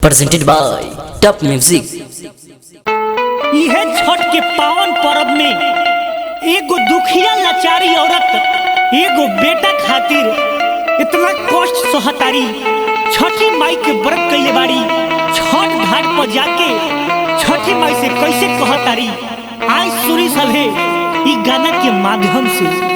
presented by Top Music। यह छठ के पावन पर्व में एगो दुखिया लाचारी औरत एगो बेटा खातिर इतना कष्ट सहतारी छठी माई के व्रत कइले बाड़ी। छठ घाट पर जाके छठी माई से कैसे कहतारी आज सुनी सभे ई गाना के माध्यम से।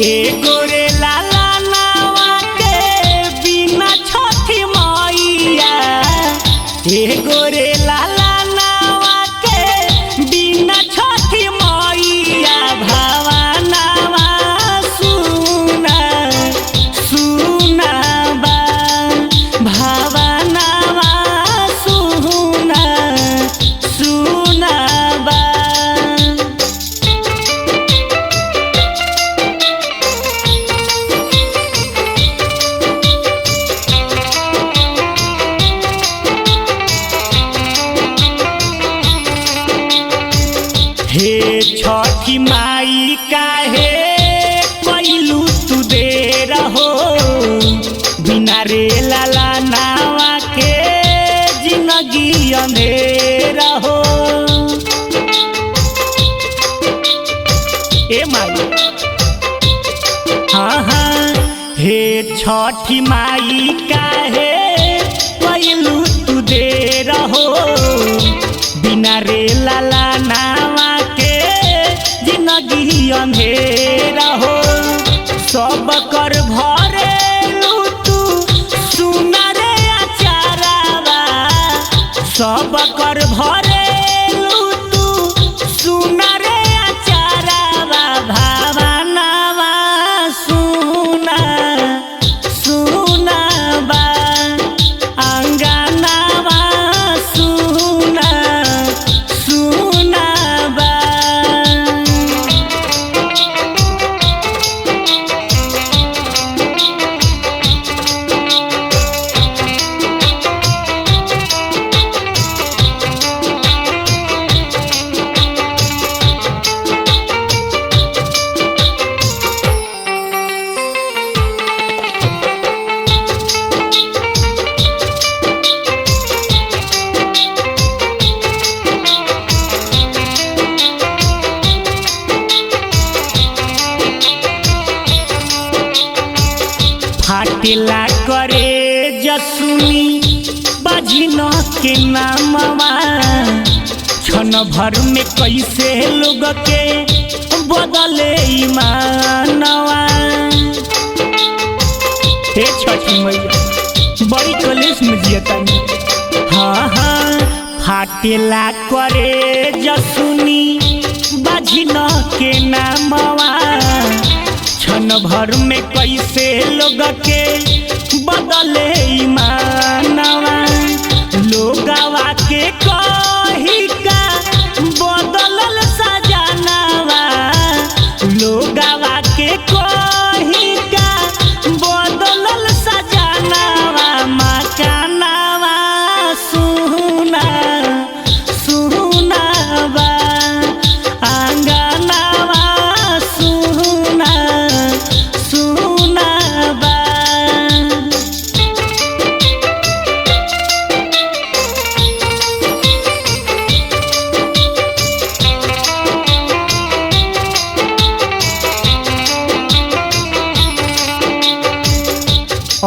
एगो रे लाला नावा के बिना छठी मैया, एगो रे लाला नावा के बिना छठी मैया, भावनावा सुना सुना बा, भावनावा सुना सुना बा। हे छठी माई काहे कैलू तू दे रहो, बिना रे लाला नावा के जिंदगी अंधेरा हो। ए माई हाँ हाँ, हे छठी माई काहे कैलू तू दे रहो, बिना रे लाला नावा जिंदगी अंधेरा हो। सब कर भरेलू तू सुना रे अचारावा, सब कर भरेलू तू सुना रे अचारावा, भावनावा सुना सुना बा, अंगनावा सुना सुना बा। फाटेला करे जसुनी बाजिन के नामवा, क्षण भर में कैसे लोग के बदले ईमानवा। हे छठी मैया बड़ी कलेश में जियतानी। हाँ हाँ, फाटेला करे जसुनी बाजिन के नामवा, क्षण भर में कैसे लोग के बदले ईमानवा। लोगवा के कही का बदलल सजनावा, लोगवा के कही का बदलल सजनावा, मकानावा सुना सुना बा, आंगनावा सुना सुना बा।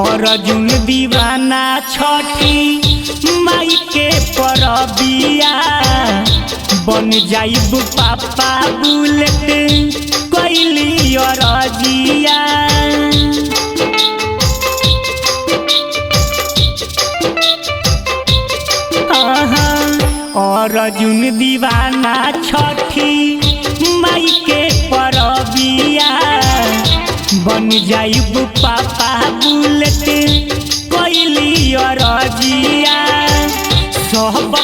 अर्जुन दीवाना छठी माई के परबिया, बन जाइब पापा बुलेट कैली अरजिया। अर्जुन दीवाना छठी माई के परबिया, बन जाइब पापा बुलेट कोइली रजिया सब